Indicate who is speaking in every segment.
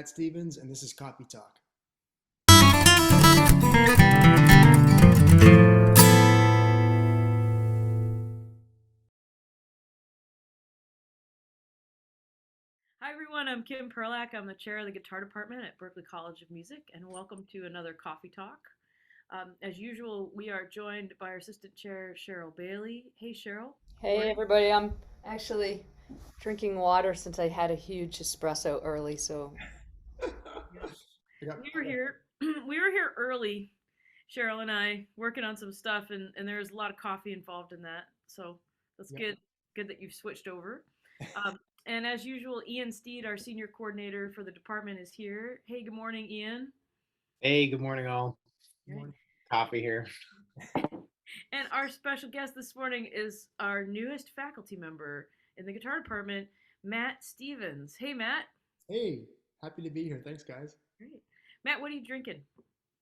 Speaker 1: Matt Stevens, and this is Copy Talk.
Speaker 2: Hi everyone, I'm Kim Perlak. I'm the chair of the guitar department at Berklee College of Music, and welcome to another Coffee Talk. As usual, we are joined by our assistant chair, Cheryl Bailey. Hey Cheryl, good
Speaker 3: Hey
Speaker 2: morning.
Speaker 3: everybody, I'm actually drinking water since I had a huge espresso early, so
Speaker 2: Yeah,
Speaker 1: I got,
Speaker 2: we
Speaker 1: I
Speaker 2: were
Speaker 1: got,
Speaker 2: here. We were here early, Cheryl and I, working on some stuff, and there was a lot of coffee involved in that. So that's
Speaker 1: yeah.
Speaker 2: good. Good that you've switched over. Um, and as usual, Ian Steed, our senior coordinator for the department, is here. Hey, good morning, Ian.
Speaker 4: Hey, good morning, all.
Speaker 2: Right.
Speaker 1: Morning.
Speaker 4: Coffee here.
Speaker 2: And our special guest this morning is our newest faculty member in the guitar department, Matt Stevens. Hey, Matt.
Speaker 1: Hey, happy to be here. Thanks, guys.
Speaker 2: Great. Matt, what are you drinking?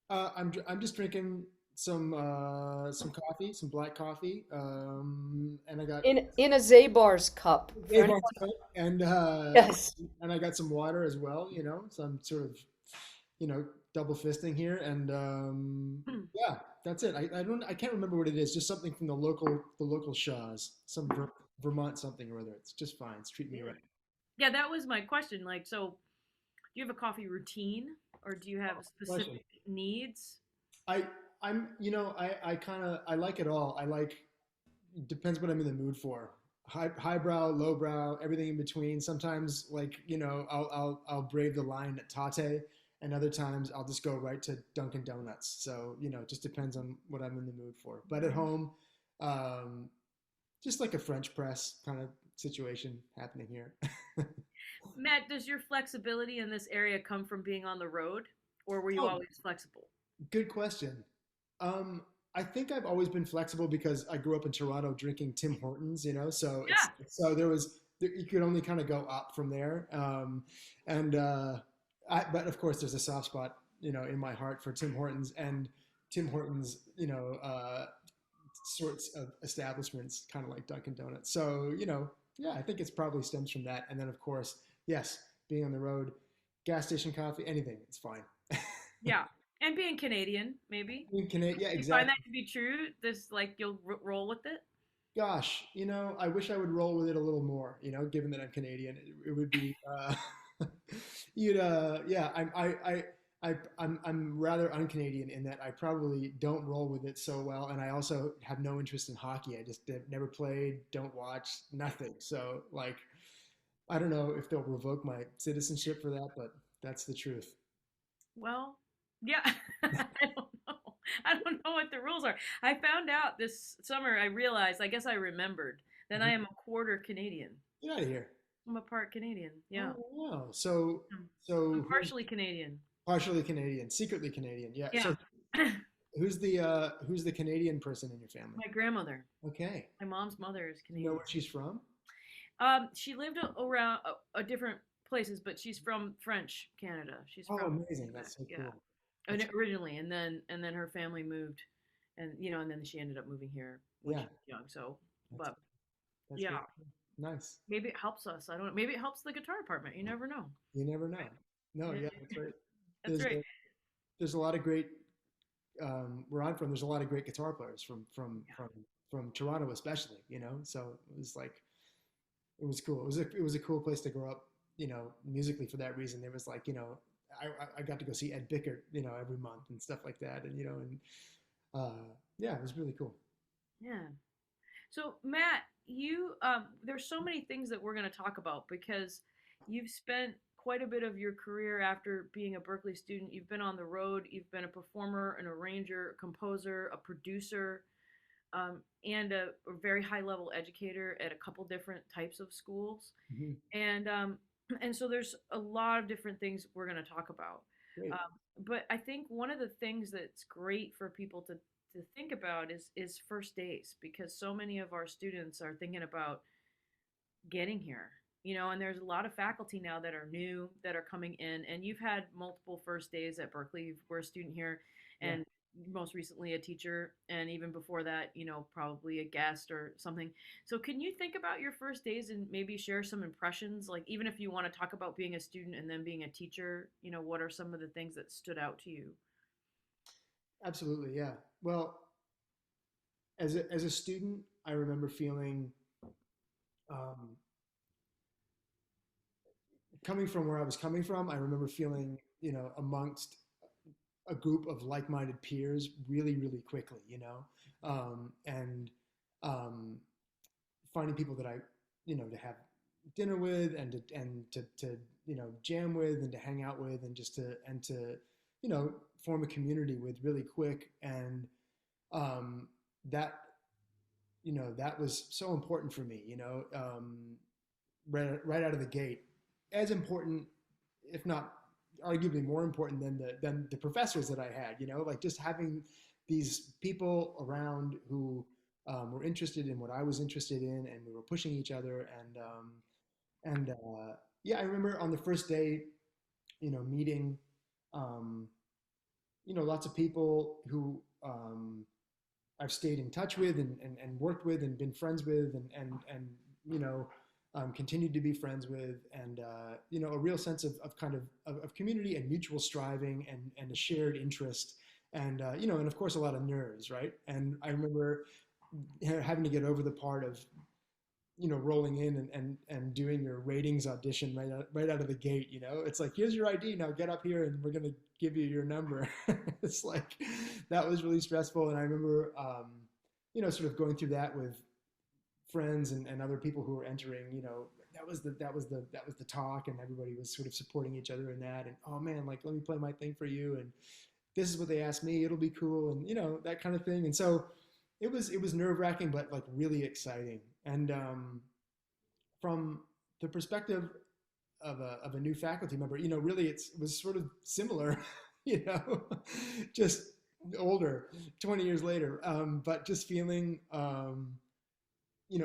Speaker 1: I'm just drinking some coffee, some black coffee, and I got
Speaker 3: in a Zabar's cup. For
Speaker 1: Avon
Speaker 3: anyone,
Speaker 1: Cup,
Speaker 3: yes.
Speaker 1: and I got some water as well. So I'm sort of double fisting here, and yeah, that's it. I can't remember what it is. Just something from the local Shaws, some Vermont something or other. It's just fine. It's treating me right.
Speaker 2: Yeah, that was my question. Like, so do you have a coffee routine or do you have
Speaker 1: Question.
Speaker 2: specific needs?
Speaker 1: I I'm I kind of I like it all. I like depends what I'm in the mood for. Highbrow, lowbrow, everything in between. Sometimes I'll brave the line at Tate, and other times I'll just go right to Dunkin' Donuts. So it just depends on what I'm in the mood for. But at home, um, just like a French press kind of situation happening here.
Speaker 2: Matt, does your flexibility in this area come from being on the road or were you
Speaker 1: Oh,
Speaker 2: always flexible?
Speaker 1: good question. Um, I think I've always been flexible because I grew up in Toronto drinking Tim Hortons, so
Speaker 2: Yeah.
Speaker 1: you could only kind of go up from there. And but of course there's a soft spot, in my heart for Tim Hortons and Tim Hortons, sorts of establishments, kind of like Dunkin' Donuts. So, yeah, I think it's probably stems from that. And then of course, yes, being on the road, gas station coffee, anything, it's fine.
Speaker 2: Yeah. And being Canadian, maybe.
Speaker 1: Yeah,
Speaker 2: You find that
Speaker 1: exactly.
Speaker 2: to be true? This, like, you'll roll with it?
Speaker 1: Gosh, I wish I would roll with it a little more. Given that I'm Canadian, it would be. Yeah. I'm rather un-Canadian in that I probably don't roll with it so well, and I also have no interest in hockey. I just never played, don't watch, nothing. So, like, I don't know if they'll revoke my citizenship for that, but that's the truth.
Speaker 2: Well, yeah, I don't know. I don't know what the rules are. I found out this summer, I realized, I guess I remembered that I
Speaker 1: Mhm.
Speaker 2: am a quarter Canadian.
Speaker 1: Get out of here.
Speaker 2: I'm a part Canadian. Yeah.
Speaker 1: Oh wow. So,
Speaker 2: I'm
Speaker 1: so who's
Speaker 2: partially Canadian.
Speaker 1: partially Canadian, secretly Canadian? Yeah.
Speaker 2: Yeah.
Speaker 1: So who's the Canadian person in your family?
Speaker 2: My grandmother,
Speaker 1: Okay.
Speaker 2: my mom's mother is
Speaker 1: You know
Speaker 2: Canadian.
Speaker 1: where she's from?
Speaker 2: She lived around different places, but she's from French Canada. She's
Speaker 1: Oh,
Speaker 2: from
Speaker 1: amazing.
Speaker 2: Quebec.
Speaker 1: That's so
Speaker 2: Yeah.
Speaker 1: cool.
Speaker 2: And
Speaker 1: That's
Speaker 2: originally, and then her family moved, and then she ended up moving here when
Speaker 1: yeah.
Speaker 2: she was young. So,
Speaker 1: That's
Speaker 2: but
Speaker 1: that's
Speaker 2: yeah,
Speaker 1: really cool. Nice.
Speaker 2: maybe it helps us. I don't know. Maybe it helps the guitar department. You never know.
Speaker 1: You never know. No,
Speaker 2: Yeah,
Speaker 1: yeah, that's right.
Speaker 2: that's
Speaker 1: There's
Speaker 2: right.
Speaker 1: a, there's a lot of great where I'm from. There's a lot of great guitar players from Toronto, especially. So it was like it was cool. It was a cool place to grow up. Musically for that reason. There was like I got to go see Ed Bickert, every month and stuff like that, and uh, yeah, it was really cool.
Speaker 2: Yeah. So Matt, you there's so many things that we're going to talk about because you've spent quite a bit of your career after being a Berkeley student. You've been on the road. You've been a performer, an arranger, a composer, a producer, and a very high level educator at a couple different types of schools.
Speaker 1: Hmm.
Speaker 2: And and so there's a lot of different things we're going to talk about.
Speaker 1: Great.
Speaker 2: But I think one of the things that's great for people to think about is first days because so many of our students are thinking about getting here. And there's a lot of faculty now that are new that are coming in, and you've had multiple first days at Berkeley. You were a student here,
Speaker 1: Yeah.
Speaker 2: and most recently a teacher, and even before that, probably a guest or something. So can you think about your first days and maybe share some impressions, like even if you want to talk about being a student and then being a teacher, what are some of the things that stood out to you?
Speaker 1: Absolutely, yeah. Well, as a student, I remember feeling um, coming from where I was coming from. I remember feeling, amongst a group of like-minded peers really, really quickly, and um, finding people that I, to have dinner with and to jam with and to hang out with and just to form a community with really quick. And um, that that was so important for me, right out of the gate, as important, if not arguably more important than the professors that I had. Like just having these people around who were interested in what I was interested in, and we were pushing each other. And yeah, I remember on the first day, meeting, um, lots of people who I've stayed in touch with and worked with and been friends with and you know continued to be friends with, and a real sense of kind of community and mutual striving and a shared interest, and of course a lot of nerves, right? And I remember having to get over the part of rolling in and doing your ratings audition right out of the gate. It's like, here's your ID, now get up here and we're going to give you your number. It's like, that was really stressful. And I remember sort of going through that with friends and other people who were entering. That was the talk, and everybody was sort of supporting each other in that. And, oh man, like, let me play my thing for you, and this is what they asked me, it'll be cool, and that kind of thing. And so it was nerve-wracking, but like really exciting. And from the perspective of a new faculty member, really it was sort of similar, you know, just older, 20 years later, but just feeling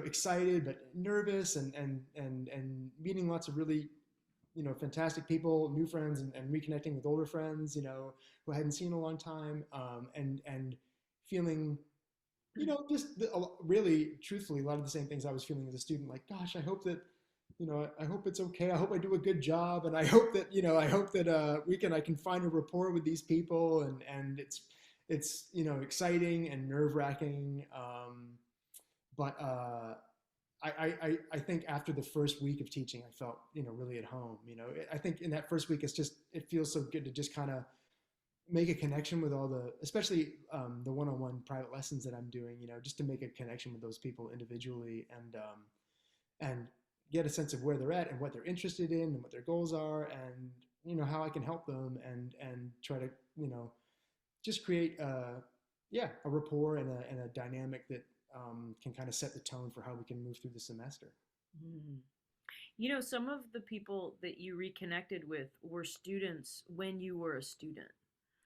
Speaker 1: excited but nervous, and meeting lots of really fantastic people, new friends, and reconnecting with older friends, who I hadn't seen in a long time, and feeling just really truthfully a lot of the same things I was feeling as a student. Like, gosh, I hope that, I hope it's okay. I hope I do a good job, and I hope that I can find a rapport with these people, and it's exciting and nerve wracking. But I think after the first week of teaching, I felt really at home. I think in that first week, it feels so good to just kind of make a connection with especially the one-on-one private lessons that I'm doing, just to make a connection with those people individually, and get a sense of where they're at and what they're interested in and what their goals are, and how I can help them, and try to just create a rapport and a dynamic that can kind of set the tone for how we can move through the semester.
Speaker 2: Mm. Some of the people that you reconnected with were students when you were a student.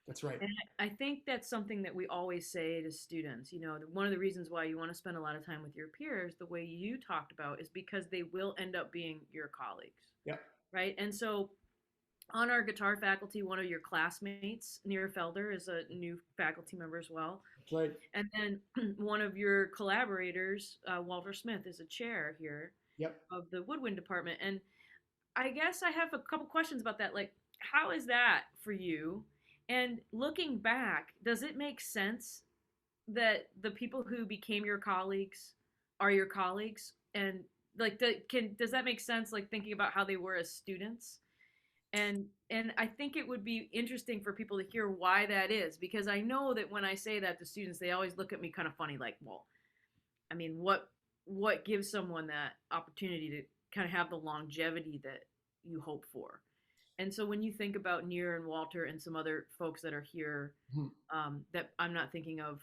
Speaker 1: That's right.
Speaker 2: And I think that's something that we always say to students. One of the reasons why you want to spend a lot of time with your peers, the way you talked about, is because they will end up being your colleagues,
Speaker 1: Yep.
Speaker 2: right? And so on our guitar faculty, one of your classmates, Nira Felder, is a new faculty member as well.
Speaker 1: That's right.
Speaker 2: And then one of your collaborators, Walter Smith, is a chair here
Speaker 1: Yep.
Speaker 2: of the woodwind department. And I guess I have a couple questions about that. Like, how is that for you? And looking back, does it make sense that the people who became your colleagues are your colleagues? And like, does that make sense? Like thinking about how they were as students? And I think it would be interesting for people to hear why that is, because I know that when I say that to students, they always look at me kind of funny, like, well, I mean, what gives someone that opportunity to kind of have the longevity that you hope for? And so when you think about Near and Walter and some other folks that are here,
Speaker 1: Hmm.
Speaker 2: that I'm not thinking of,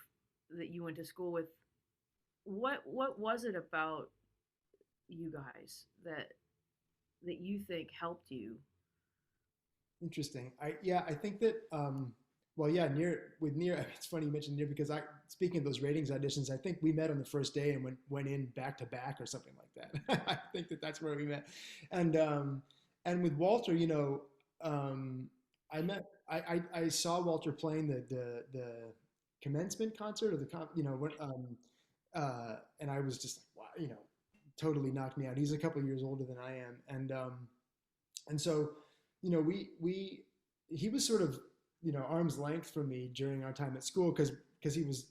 Speaker 2: that you went to school with, what was it about you guys that you think helped you?
Speaker 1: Interesting. I think that well, yeah, near it's funny you mentioned near, because speaking of those ratings auditions, I think we met on the first day and went in back to back or something like that. I think that's where we met. And with Walter, I met I saw Walter playing commencement concert or and I was just like, wow, totally knocked me out. He's a couple of years older than I am, and so, we he was sort of, arm's length from me during our time at school because he was,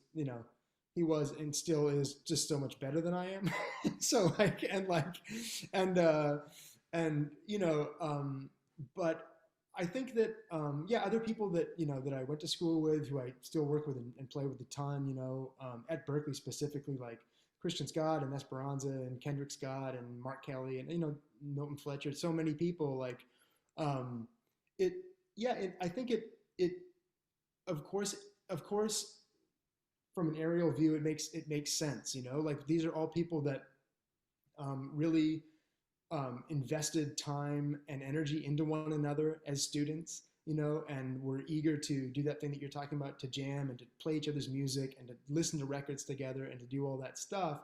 Speaker 1: he was and still is just so much better than I am. So and and but I think that yeah, other people that that I went to school with, who I still work with and play with a ton, at Berkeley specifically, like Christian Scott and Esperanza and Kendrick Scott and Mark Kelly and Milton Fletcher, so many people like um, it. Yeah, I think it of course of course from an aerial view it makes sense. Like these are all people that really invested time and energy into one another as students, and were eager to do that thing that you're talking about, to jam and to play each other's music and to listen to records together and to do all that stuff.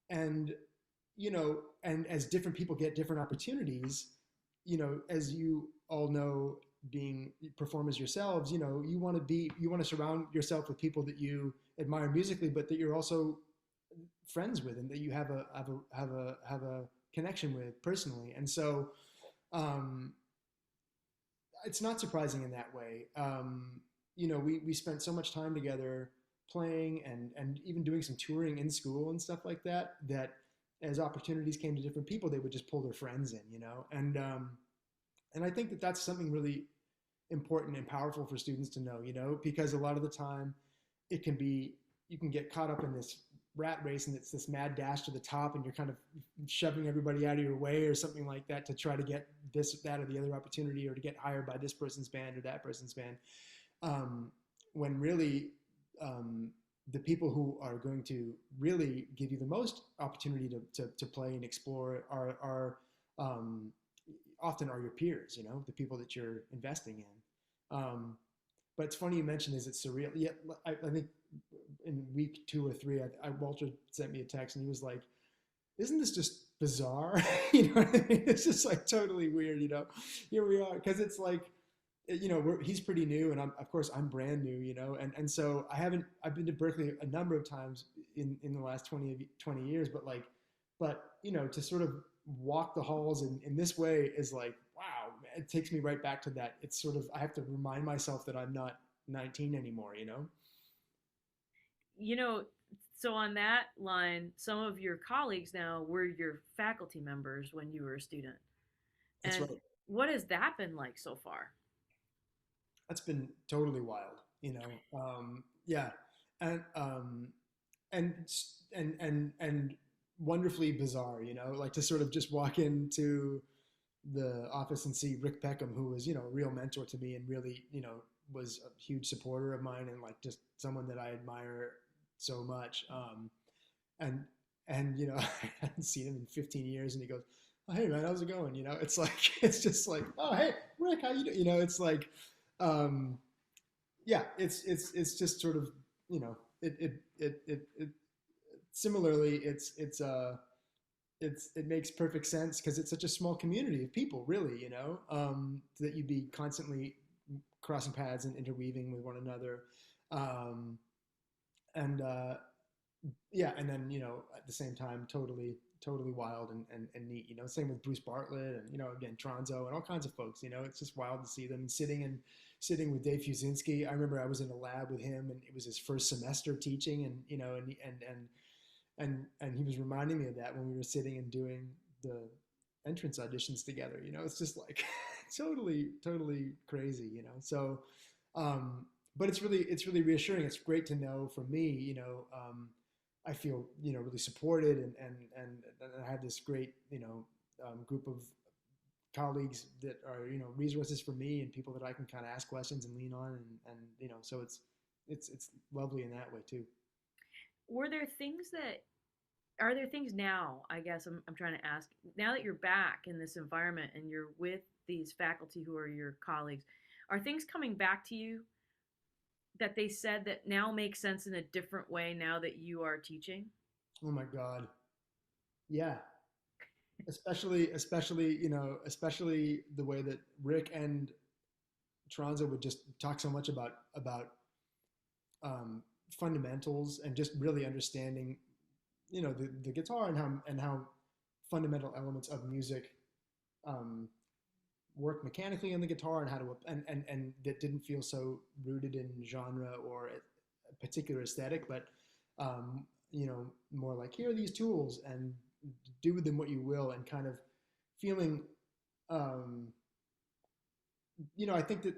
Speaker 1: And, and as different people get different opportunities, as you all know, being performers yourselves, you want to surround yourself with people that you admire musically, but that you're also friends with and that you have a connection with personally. And so um, it's not surprising in that way. We spent so much time together playing and even doing some touring in school and stuff like that, that as opportunities came to different people, they would just pull their friends in, and I think that that's something really important and powerful for students to know, because a lot of the time it can be, you can get caught up in this rat race and it's this mad dash to the top and you're kind of shoving everybody out of your way or something like that to try to get this, that, or the other opportunity, or to get hired by this person's band or that person's band. When really the people who are going to really give you the most opportunity to play and explore are often are your peers, the people that you're investing in. But it's funny you mentioned, is it surreal? Yeah, I think in week 2 or 3, Walter sent me a text and he was like, "Isn't this just bizarre?" You know what I mean? It's just like totally weird. Here we are, because it's like, he's pretty new, and of course I'm brand new. And so I've been to Berkeley a number of times in the last 20 years, but to sort of walk the halls in this way is like, wow, it takes me right back to that. It's sort of, I have to remind myself that I'm not 19 anymore.
Speaker 2: You know, so on that line, some of your colleagues now were your faculty members when you were a student.
Speaker 1: That's
Speaker 2: And
Speaker 1: right.
Speaker 2: what has that been like so far?
Speaker 1: That's been totally wild. Yeah, and and and wonderfully bizarre. Like to sort of just walk into the office and see Rick Peckham, who was, a real mentor to me and really, was a huge supporter of mine and like just someone that I admire so much. And I hadn't seen him in 15 years, and he goes, "Oh, hey man, how's it going?" It's like it's just like, "Oh, hey Rick, how you doing?" It's like, um, yeah, it's just sort of, it similarly, it makes perfect sense because it's such a small community of people, really, that you'd be constantly crossing paths and interweaving with one another. Um, and yeah, and then, at the same time, totally wild and neat. Same with Bruce Bartlett and, again, Tronzo and all kinds of folks. It's just wild to see them, and sitting with Dave Fusinski. I remember I was in a lab with him, and it was his first semester teaching, and and he was reminding me of that when we were sitting and doing the entrance auditions together. It's just like totally crazy. So but it's really reassuring. It's great to know for me. I feel really supported, and I have this great group of colleagues that are resources for me and people that I can kind of ask questions and lean on, and so it's lovely in that way too.
Speaker 2: Were there things that Are there things now, I guess I'm trying to ask, now that you're back in this environment and you're with these faculty who are your colleagues, are things coming back to you that they said that now make sense in a different way now that you are teaching?
Speaker 1: Oh my God, yeah. Especially the way that Rick and Tronzo would just talk so much about fundamentals and just really understanding, the guitar and how fundamental elements of music um, work mechanically on the guitar and how to and that didn't feel so rooted in genre or a particular aesthetic, but more like, here are these tools and do with them what you will, and kind of feeling um, I think that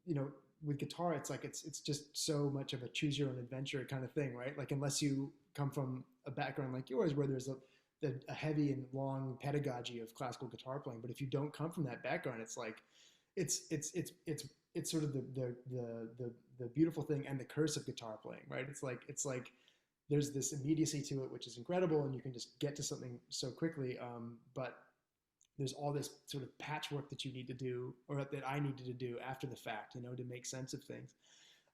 Speaker 1: you know with guitar, it's like it's just so much of a choose your own adventure kind of thing, right? Like, unless you come from a background like yours where there's a heavy and long pedagogy of classical guitar playing, but if you don't come from that background, it's like it's sort of the beautiful thing and the curse of guitar playing, right? It's like there's this immediacy to it which is incredible, and you can just get to something so quickly, but there's all this sort of patchwork that you need to do, or that I needed to do after the fact, to make sense of things.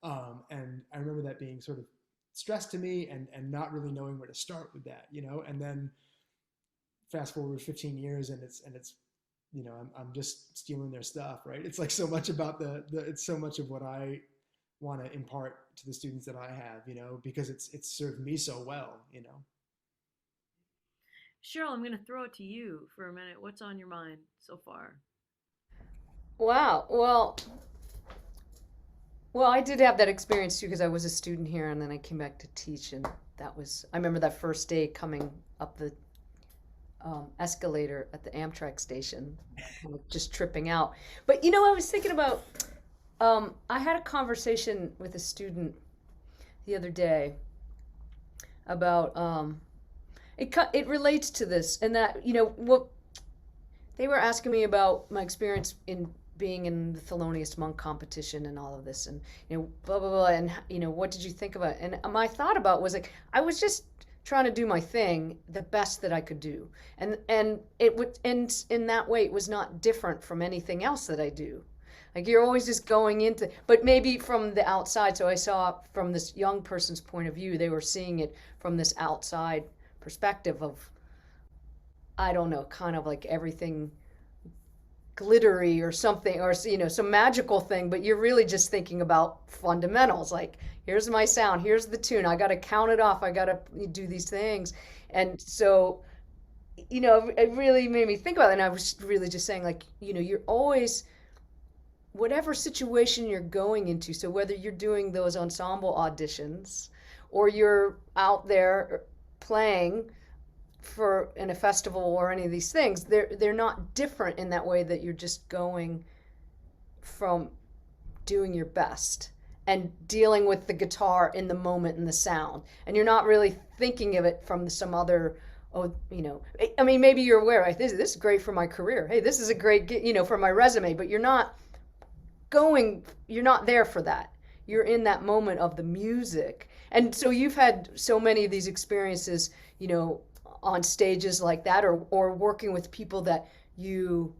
Speaker 1: And I remember that being sort of stress to me, and not really knowing where to start with that, and then fast forward 15 years, and it's I'm just stealing their stuff, right? It's like so much about it's so much of what I want to impart to the students that I have, because it's served me so well.
Speaker 2: Cheryl, I'm going to throw it to you for a minute. What's on your mind so far?
Speaker 3: Wow. Well, I did have that experience too because I was a student here and then I came back to teach, and I remember that first day coming up the escalator at the Amtrak station, kind of just tripping out. But I was thinking about, I had a conversation with a student the other day about, it relates to this, and that, what they were asking me about my experience in being in the Thelonious Monk competition and all of this, and blah blah blah, and what did you think about it? And my thought about was like, I was just trying to do my thing the best that I could do, and it would, and in that way it was not different from anything else that I do. Like, you're always just going into, but maybe from the outside. So I saw from this young person's point of view, they were seeing it from this outside perspective of, I don't know, kind of like everything glittery or something, or some magical thing, but you're really just thinking about fundamentals, like, here's my sound, here's the tune, I got to count it off, I got to do these things. And so it really made me think about it, and I was really just saying, like, you're always, whatever situation you're going into, so whether you're doing those ensemble auditions or you're out there playing in a festival or any of these things, they're not different in that way, that you're just going from doing your best and dealing with the guitar in the moment and the sound, and you're not really thinking of it from some other, I mean, maybe you're aware, right? This is great for my career, hey, this is a great for my resume, but you're not there for that. You're in that moment of the music. And so you've had so many of these experiences, on stages like that, or working with people that you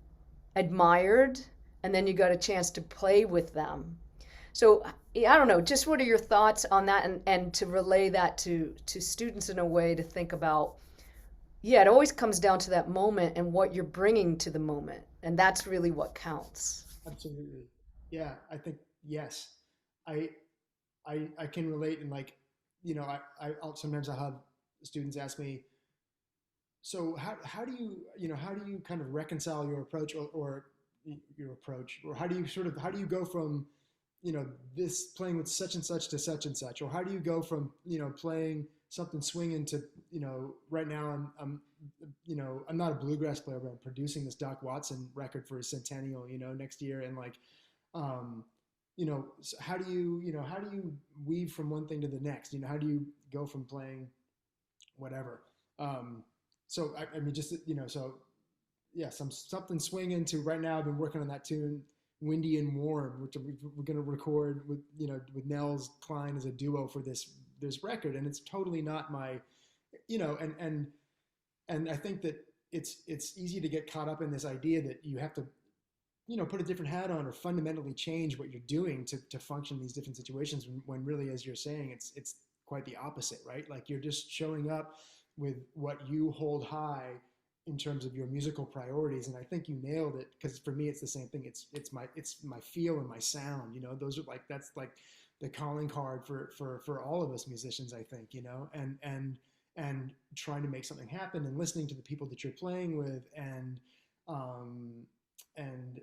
Speaker 3: admired, and then you got a chance to play with them. So I don't know, just what are your thoughts on that, and to relay that to students in a way to think about, it always comes down to that moment and what you're bringing to the moment, and that's really what counts.
Speaker 1: Absolutely. Yeah, I think, yes. I can relate, and like, I'll sometimes I have students ask me, so how do you kind of reconcile your approach, or how do you go from this playing with such and such to such and such, or how do you go from playing something swinging to right now I'm not a bluegrass player, but I'm producing this Doc Watson record for his centennial next year, and like so how do you weave from one thing to the next? How do you go from playing whatever? So I mean, just so yeah, something swinging to right now. I've been working on that tune, "Windy and Warm," which we're going to record with with Nels Klein as a duo for this record, and it's totally not my, and I think that it's easy to get caught up in this idea that you have to put a different hat on or fundamentally change what you're doing to function in these different situations, when really, as you're saying, it's quite the opposite, right? Like, you're just showing up with what you hold high in terms of your musical priorities. And I think you nailed it, because for me, it's the same thing. It's my feel and my sound, those are like, that's like the calling card for all of us musicians, I think, and trying to make something happen and listening to the people that you're playing with um, and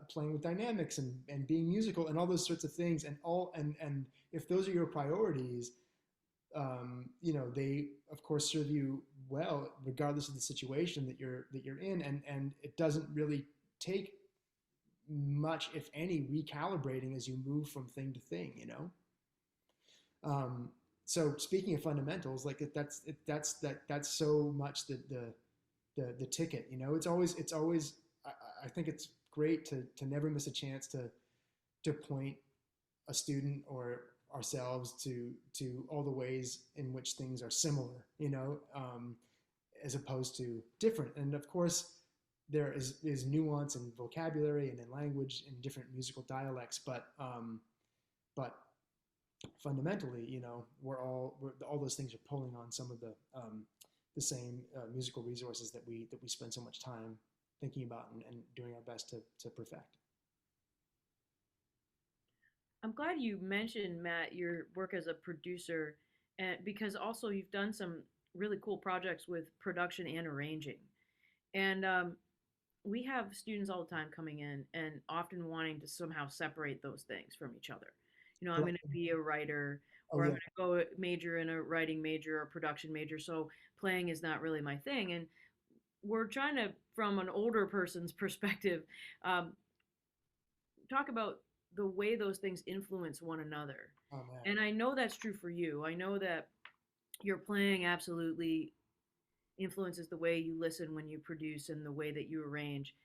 Speaker 1: playing with dynamics and being musical and all those sorts of things and if those are your priorities, they of course serve you well regardless of the situation that you're in, and it doesn't really take much, if any, recalibrating as you move from thing to thing. So speaking of fundamentals, like that's so much the ticket. It's always I think it's great to never miss a chance to point a student or ourselves to all the ways in which things are similar, as opposed to different. And of course, there is nuance in vocabulary and in language in different musical dialects, but fundamentally, all those things are pulling on some of the same musical resources that we spend so much time thinking about and doing our best to perfect.
Speaker 2: I'm glad you mentioned, Matt, your work as a producer, and because also you've done some really cool projects with production and arranging. And we have students all the time coming in and often wanting to somehow separate those things from each other. I'm going to be a writer,
Speaker 1: Oh
Speaker 2: or I'm
Speaker 1: yeah,
Speaker 2: going to go major in a writing major or production major, so playing is not really my thing. And we're trying to, from an older person's perspective, um, talk about the way those things influence one another.
Speaker 1: oh man,
Speaker 2: And I know that's true for you. I know that your playing absolutely influences the way you listen when you produce and the way that you arrange.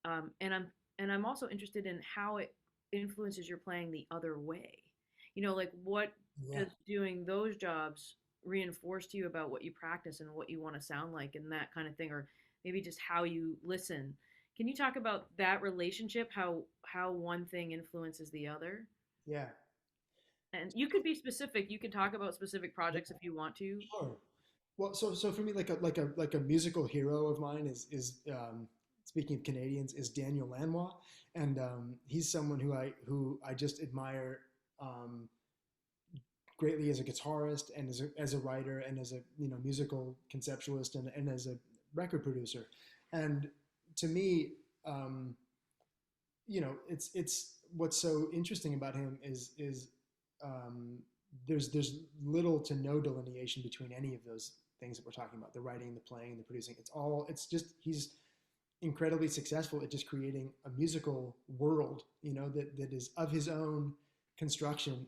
Speaker 2: And I'm also interested in how it influences your playing the other way. Like what
Speaker 1: yeah.
Speaker 2: does doing those jobs reinforce to you about what you practice and what you want to sound like and that kind of thing, or maybe just how you listen. Can you talk about that relationship, how one thing influences the other?
Speaker 1: Yeah.
Speaker 2: And you could be specific. You could talk about specific
Speaker 1: Yeah,
Speaker 2: projects if you want to.
Speaker 1: sure. Well, so for me, like a musical hero of mine is speaking of Canadians, is Daniel Lanois, and he's someone who I just admire um, greatly as a guitarist and as a writer and as a musical conceptualist and as a record producer. And to me, um, it's what's so interesting about him is um, there's little to no delineation between any of those things that we're talking about, the writing, the playing, the producing. It's just he's incredibly successful at just creating a musical world, that is of his own construction,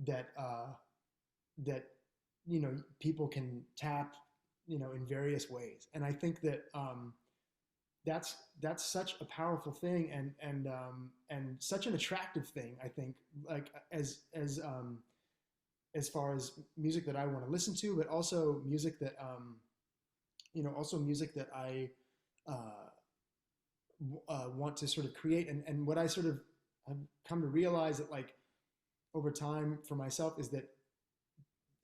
Speaker 1: that people can tap in various ways. And I think that that's such a powerful thing, and such an attractive thing, I think, like as far as music that I want to listen to, but also music that I uh, want to sort of create. And what I sort of have come to realize that, like, over time for myself, is that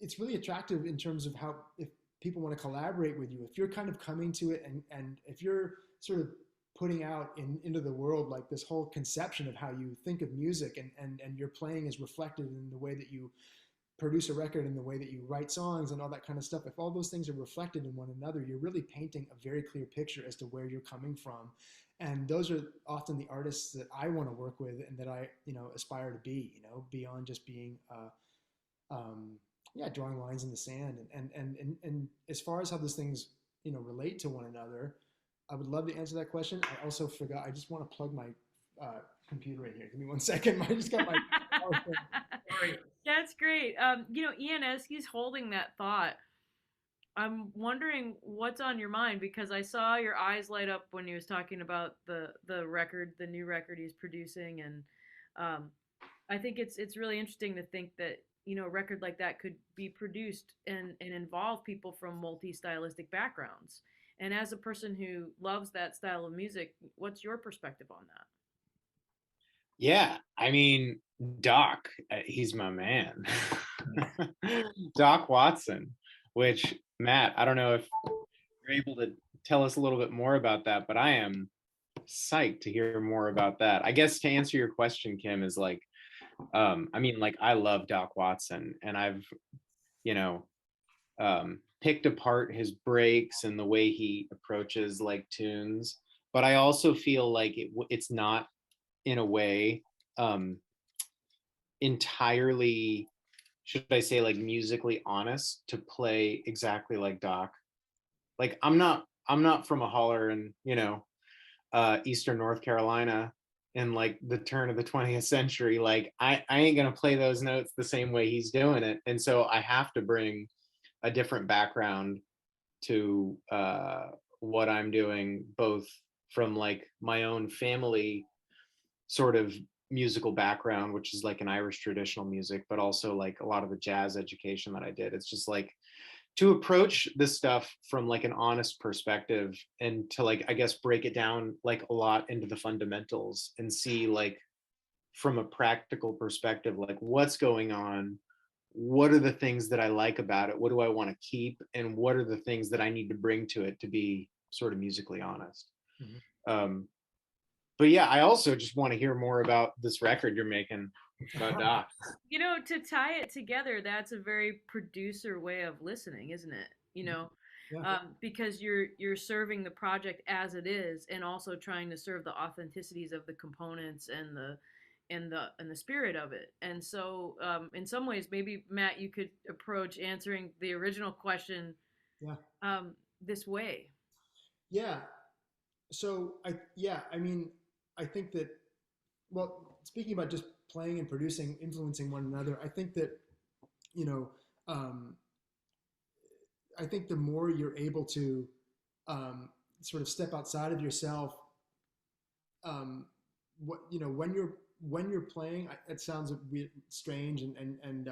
Speaker 1: it's really attractive in terms of how, if people want to collaborate with you, if you're kind of coming to it, and if you're sort of putting out into the world like this whole conception of how you think of music, and your playing is reflected in the way that you produce a record and the way that you write songs and all that kind of stuff. If all those things are reflected in one another, you're really painting a very clear picture as to where you're coming from. And those are often the artists that I want to work with and that I aspire to be, beyond just being yeah, drawing lines in the sand. And as far as how those things relate to one another, I would love to answer that question. I also forgot. I just want to plug my computer in here. Give me 1 second. I just got my. Sorry.
Speaker 2: That's great. Ian, as he's holding that thought, I'm wondering what's on your mind because I saw your eyes light up when he was talking about the record, the new record he's producing, and um, I think it's really interesting to think that a record like that could be produced and involve people from multi-stylistic backgrounds. And as a person who loves that style of music, what's your perspective on that?
Speaker 4: Yeah, I mean, Doc, he's my man. Doc Watson, which, Matt, I don't know if you're able to tell us a little bit more about that, but I am psyched to hear more about that. I guess to answer your question, Kim, is like, I mean, like I love Doc Watson, and I've, you know, picked apart his breaks and the way he approaches like tunes. But I also feel like it's not in a way um, entirely, should I say, like musically honest to play exactly like Doc. Like I'm not from a holler in, Eastern North Carolina in like the turn of the 20th century. Like I ain't gonna play those notes the same way he's doing it. And so I have to bring a different background to what I'm doing, both from like my own family sort of musical background, which is like an Irish traditional music, but also like a lot of the jazz education that I did. It's just like to approach this stuff from like an honest perspective and to like, I guess, break it down like a lot into the fundamentals and see like from a practical perspective, like what's going on, what are the things that I like about it, what do I want to keep, and what are the things that I need to bring to it to be sort of musically honest.
Speaker 1: Mhm.
Speaker 4: um, but yeah, I also just want to hear more about this record you're making about Doc.
Speaker 2: To tie it together, that's a very producer way of listening, isn't it?
Speaker 1: Yeah.
Speaker 2: Because you're serving the project as it is, and also trying to serve the authenticities of the components and the spirit of it. And so, in some ways, maybe Matt, you could approach answering the original question
Speaker 1: Yeah.
Speaker 2: this way.
Speaker 1: Yeah. So I mean, I think that, well, speaking about just playing and producing, influencing one another, I think that, you know, um, I think the more you're able to sort of step outside of yourself, what when you're playing, it sounds a bit strange, and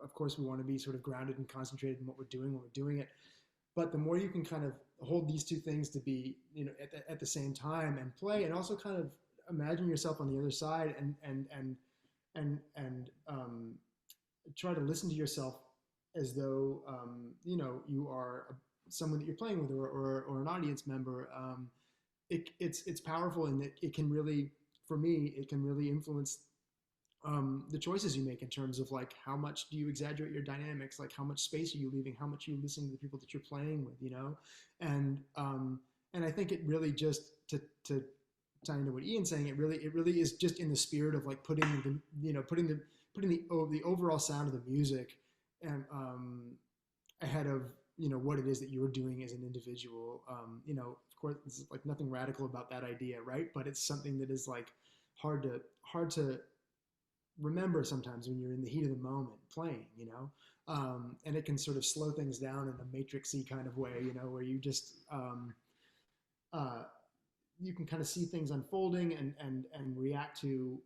Speaker 1: of course we want to be sort of grounded and concentrated in what we're doing when we're doing it. But the more you can kind of hold these two things to be, at the same time and play, and also kind of imagine yourself on the other side, and try to listen to yourself as though you are someone that you're playing with, or an audience member. It's powerful, and it can really, for me, it can really influence the choices you make in terms of like how much do you exaggerate your dynamics, like how much space are you leaving, how much are you listening to the people that you're playing with, and I think it really just to tie into what Ian's saying, it really is just in the spirit of like putting the overall sound of the music and ahead of what it is that you're doing as an individual. Of course, it's like nothing radical about that idea, right? But it's something that is like hard to remember sometimes when you're in the heat of the moment playing, and it can sort of slow things down in a matrixy kind of way, where you just uh, you can kind of see things unfolding and react to.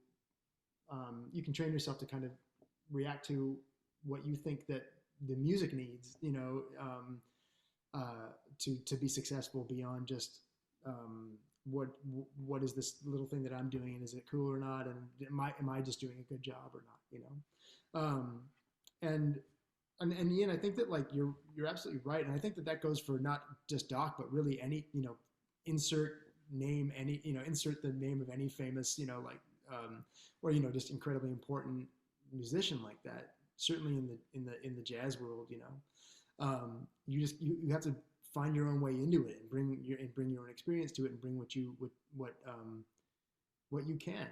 Speaker 1: You can train yourself to kind of react to what you think that the music needs, to be successful beyond just what what is this little thing that I'm doing, and is it cool or not, and am I just doing a good job or not, and and Ian, I think that like you're absolutely right, and I think that that goes for not just Doc, but really any insert insert the name of any famous or just incredibly important musician like that. Certainly in the jazz world, you have to find your own way into it and bring your own experience to it, and bring what you can,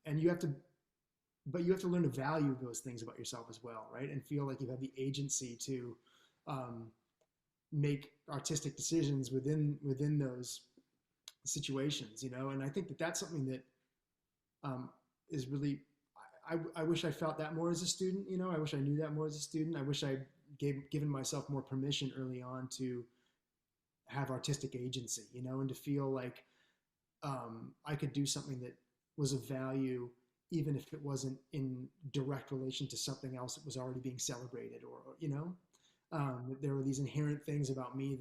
Speaker 1: and you have to learn to value those things about yourself as well, right? And feel like you have the agency to um, make artistic decisions within those situations, and I think that that's something that is really, I wish I felt that more as a student. I wish I knew that more as a student. I wish I given myself more permission early on to have artistic agency, and to feel like I could do something that was of value, even if it wasn't in direct relation to something else that was already being celebrated, there were these inherent things about me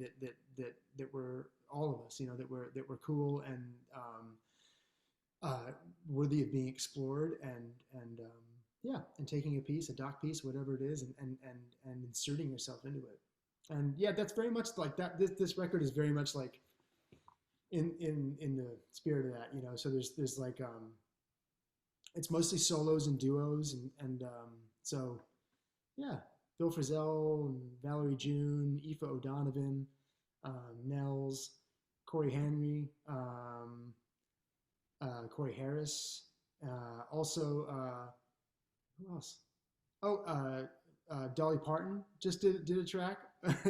Speaker 1: that were all of us, that were cool and worthy of being explored, and taking a piece, a Doc piece, whatever it is, and inserting yourself into it. And yeah, that's very much like that. This record is very much like in the spirit of that. So there's like it's mostly solos and duos, and so yeah, Bill Frisell and Valerie June, Aoife O'Donovan, Nels, Corey Henry, Corey Harris, also who else? Oh, Dolly Parton just did a track.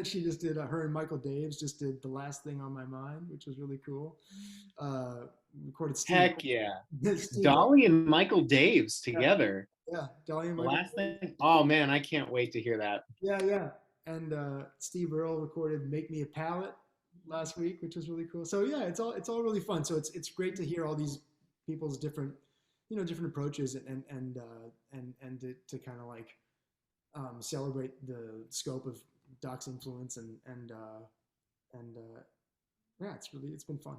Speaker 1: She just did her and Michael Daves just did the last thing on my mind, which was really cool. Uh, Recorded Steve.
Speaker 4: Heck yeah.
Speaker 1: Steve.
Speaker 4: Dolly and Michael Daves
Speaker 1: Yeah,
Speaker 4: together.
Speaker 1: yeah, Dolly and
Speaker 4: The
Speaker 1: Michael
Speaker 4: last
Speaker 1: Daves.
Speaker 4: thing. Oh man, I can't wait to hear that.
Speaker 1: Yeah, yeah. And Steve Earle recorded "Make Me a Palette" last week, which was really cool. So yeah, it's all really fun. So it's great to hear all these people's different, different approaches, and to kind of like celebrate the scope of Doc's influence, and yeah, it's been fun.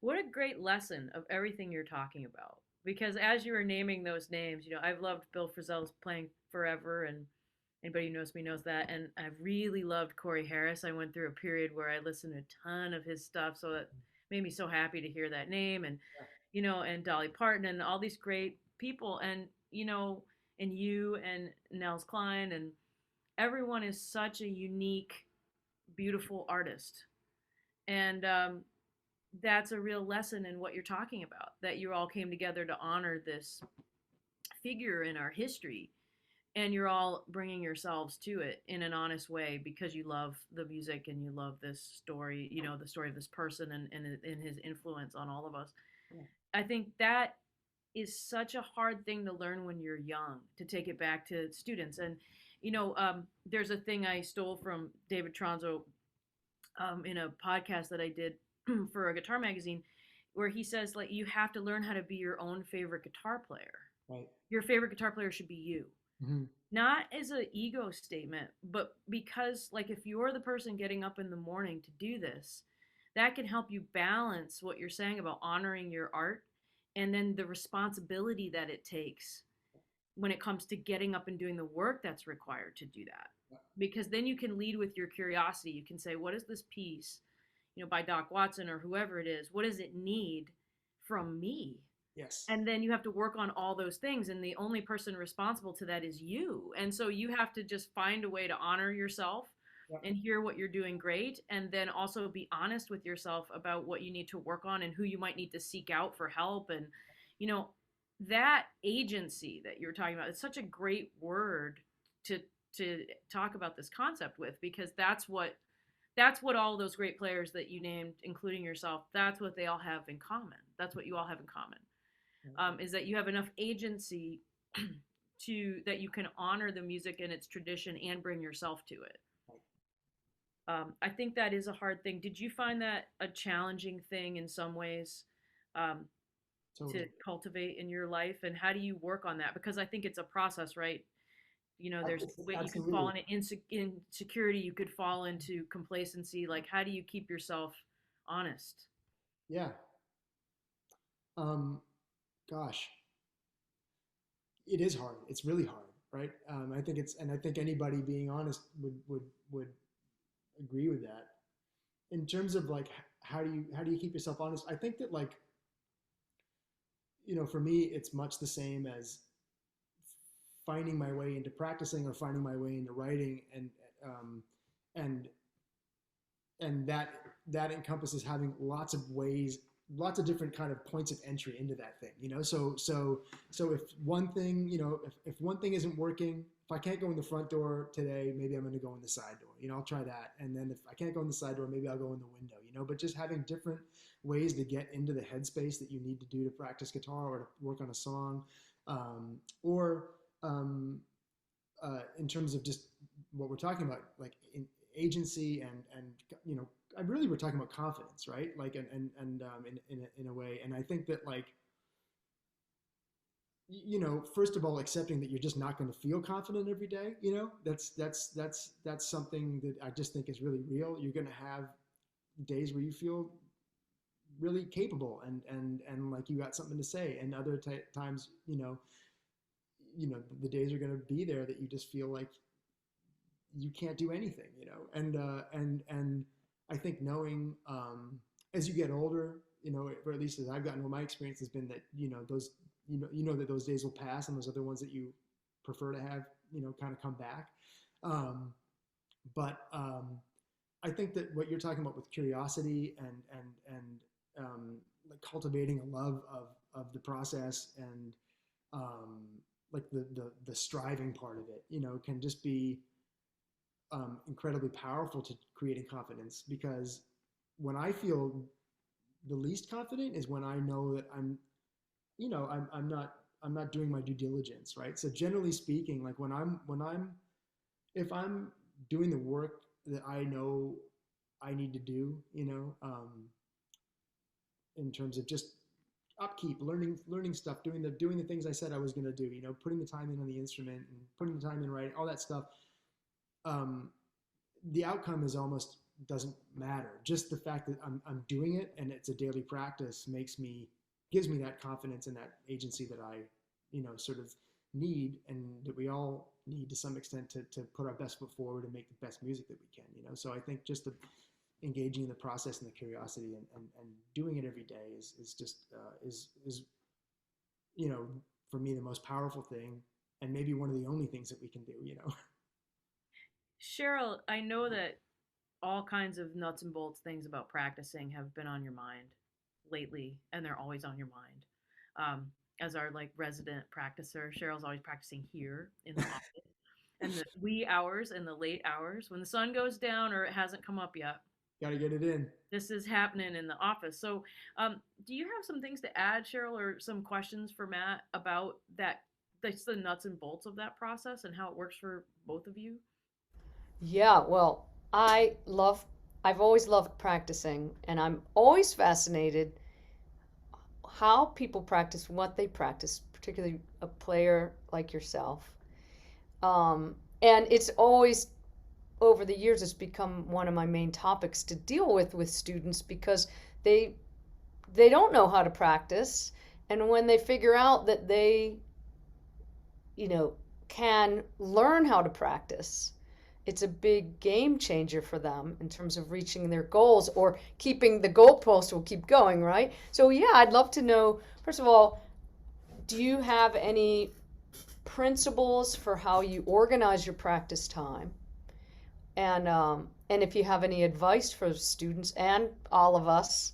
Speaker 2: What a great lesson of everything you're talking about. Because as you were naming those names, I've loved Bill Frisell's playing forever, and anybody who knows me knows that. And I really loved Corey Harris. I went through a period where I listened to a ton of his stuff, so it made me so happy to hear that name. And and Dolly Parton and all these great people, and you and Nels Klein, and everyone is such a unique, beautiful artist. And that's a real lesson in what you're talking about, that you all came together to honor this figure in our history, and you're all bringing yourselves to it in an honest way because you love the music and you love this story, the story of this person, and his influence on all of us.
Speaker 1: Yeah.
Speaker 2: I think that is such a hard thing to learn when you're young, to take it back to students. And there's a thing I stole from David Tronzo in a podcast that I did for a guitar magazine, where he says, like, you have to learn how to be your own favorite guitar player.
Speaker 1: Right.
Speaker 2: Your favorite guitar player should be you.
Speaker 1: Mm-hmm.
Speaker 2: Not as an ego statement, but because, like, if you're the person getting up in the morning to do this, that can help you balance what you're saying about honoring your art, and then the responsibility that it takes when it comes to getting up and doing the work that's required to do that. Because then you can lead with your curiosity. You can say, what is this piece, by Doc Watson or whoever it is, what does it need from me?
Speaker 1: Yes.
Speaker 2: And then you have to work on all those things, and the only person responsible to that is you. And so you have to just find a way to honor yourself and hear what you're doing great, and then also be honest with yourself about what you need to work on and who you might need to seek out for help. And that agency that you're talking about, it's such a great word to talk about this concept with, because that's what all those great players that you named, including yourself, that's what they all have in common. That's what you all have in common, is that you have enough agency that you can honor the music and its tradition and bring yourself to it. I think that is a hard thing. Did you find that a challenging thing in some ways,
Speaker 1: Totally.
Speaker 2: to cultivate in your life? And how do you work on that? Because I think it's a process, right? There's you could fall into insecurity, you could fall into complacency. Like, how do you keep yourself honest?
Speaker 1: Yeah. Gosh, it is hard. It's really hard, right? I think anybody being honest would agree with that. In terms of like, how do you keep yourself honest? I think that, like, for me, it's much the same as finding my way into practicing or finding my way into writing, and that encompasses having lots of ways, lots of different kind of points of entry into that thing. So if one thing, if one thing isn't working, if I can't go in the front door today, maybe I'm going to go in the side door. I'll try that. And then if I can't go in the side door, maybe I'll go in the window. But just having different ways to get into the headspace that you need to do to practice guitar or to work on a song, or in terms of just what we're talking about, like in agency and I really we're talking about confidence, right? Like in a way, and I think that, like, first of all, accepting that you're just not going to feel confident every day. That's something that I just think is really real. You're going to have days where you feel really capable and like you got something to say, and other times, the days are going to be there that you just feel like you can't do anything, and I think knowing, as you get older, or at least as I've gotten, well, my experience has been that, those you know that those days will pass, and those other ones that you prefer to have, kind of come back. Um, but I think that what you're talking about with curiosity and like cultivating a love of the process, and like the striving part of it, can just be incredibly powerful to creating confidence. Because when I feel the least confident is when I know that I'm not doing my due diligence, right? So generally speaking, like if I'm doing the work that I know I need to do, in terms of just upkeep, learning stuff, doing the things I said I was going to do, putting the time in on the instrument and putting the time in writing, all that stuff. Um, the outcome is almost doesn't matter. Just the fact that I'm doing it and it's a daily practice gives me that confidence and that agency that I, sort of need, and that we all need to some extent to put our best foot forward and make the best music that we can, So I think just engaging in the process and the curiosity and doing it every day is just is for me the most powerful thing, and maybe one of the only things that we can do.
Speaker 2: Cheryl, I know that all kinds of nuts and bolts things about practicing have been on your mind lately, and they're always on your mind. As our like resident practicer, Cheryl's always practicing here in the office, and the wee hours and the late hours when the sun goes down or it hasn't come up yet.
Speaker 1: Got to get it in.
Speaker 2: This is happening in the office. So, do you have some things to add, Cheryl, or some questions for Matt about that? That's the nuts and bolts of that process and how it works for both of you.
Speaker 3: Yeah, well, I've always loved practicing, and I'm always fascinated how people practice what they practice, particularly a player like yourself. And it's always, over the years, it's become one of my main topics to deal with students, because they they don't know how to practice, and when they figure out that they, you know, can learn how to practice, it's a big game changer for them in terms of reaching their goals, or keeping the goalpost will keep going, right? So yeah, I'd love to know, first of all, do you have any principles for how you organize your practice time? And if you have any advice for students and all of us,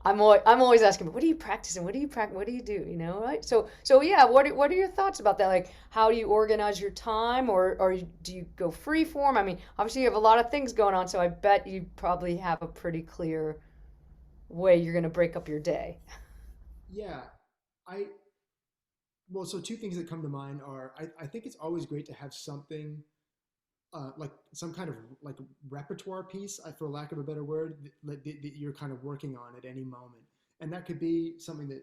Speaker 3: I'm always asking, what are you practicing? What do you practice? What do you do? Right? So yeah, what are your thoughts about that? Like, how do you organize your time, or do you go free form? I mean, obviously you have a lot of things going on, so I bet you probably have a pretty clear way you're going to break up your day.
Speaker 1: Yeah, I well, so two things that come to mind are I think it's always great to have something, like some kind of like repertoire piece, for lack of a better word, that you're kind of working on at any moment, and that could be something that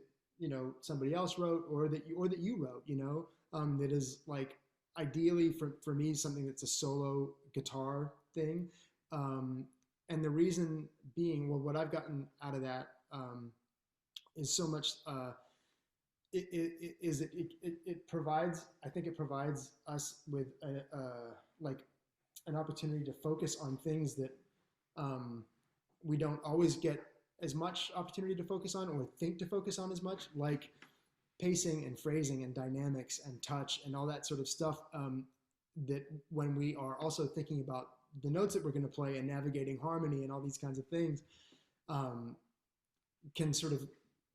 Speaker 1: somebody else wrote, or that you wrote, that is like ideally for me something that's a solo guitar thing, um, and the reason being, well, what I've gotten out of that, is so much. It provides, I think it provides us with like an opportunity to focus on things that, um, we don't always get as much opportunity to focus on, or think to focus on as much, like pacing and phrasing and dynamics and touch and all that sort of stuff, that when we are also thinking about the notes that we're going to play and navigating harmony and all these kinds of things, um, can sort of,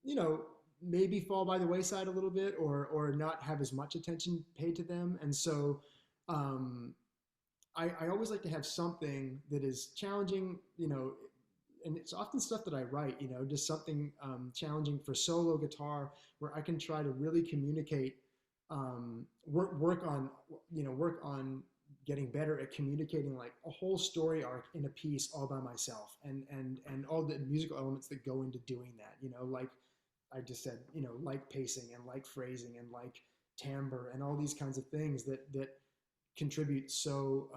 Speaker 1: you know, maybe fall by the wayside a little bit, or not have as much attention paid to them. And so, um, I always like to have something that is challenging, and it's often stuff that I write, just something, challenging for solo guitar, where I can try to really communicate, work on getting better at communicating like a whole story arc in a piece all by myself, and all the musical elements that go into doing that, like I just said, like pacing and like phrasing and like timbre and all these kinds of things that contribute, so,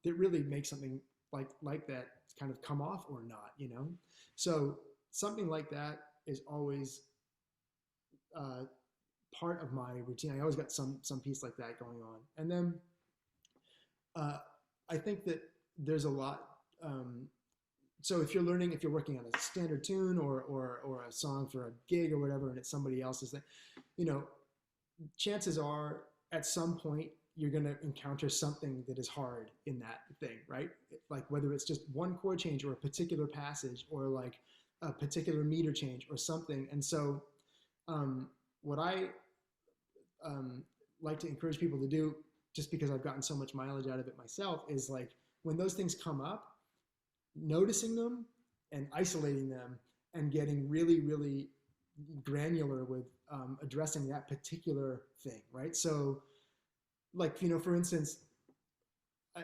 Speaker 1: that really makes something like that kind of come off or not. So something like that is always, uh, part of my routine. I always got some piece like that going on, and then, uh, I think that there's a lot, So if you're learning, if you're working on a standard tune or a song for a gig or whatever, and it's somebody else's thing, you know, chances are at some point you're going to encounter something that is hard in that thing, right? Like whether it's just one chord change or a particular passage or like a particular meter change or something. And so, what I um, like to encourage people to do, just because I've gotten so much mileage out of it myself, is like when those things come up, noticing them and isolating them and getting really, really granular with addressing that particular thing, right? So, like, for instance,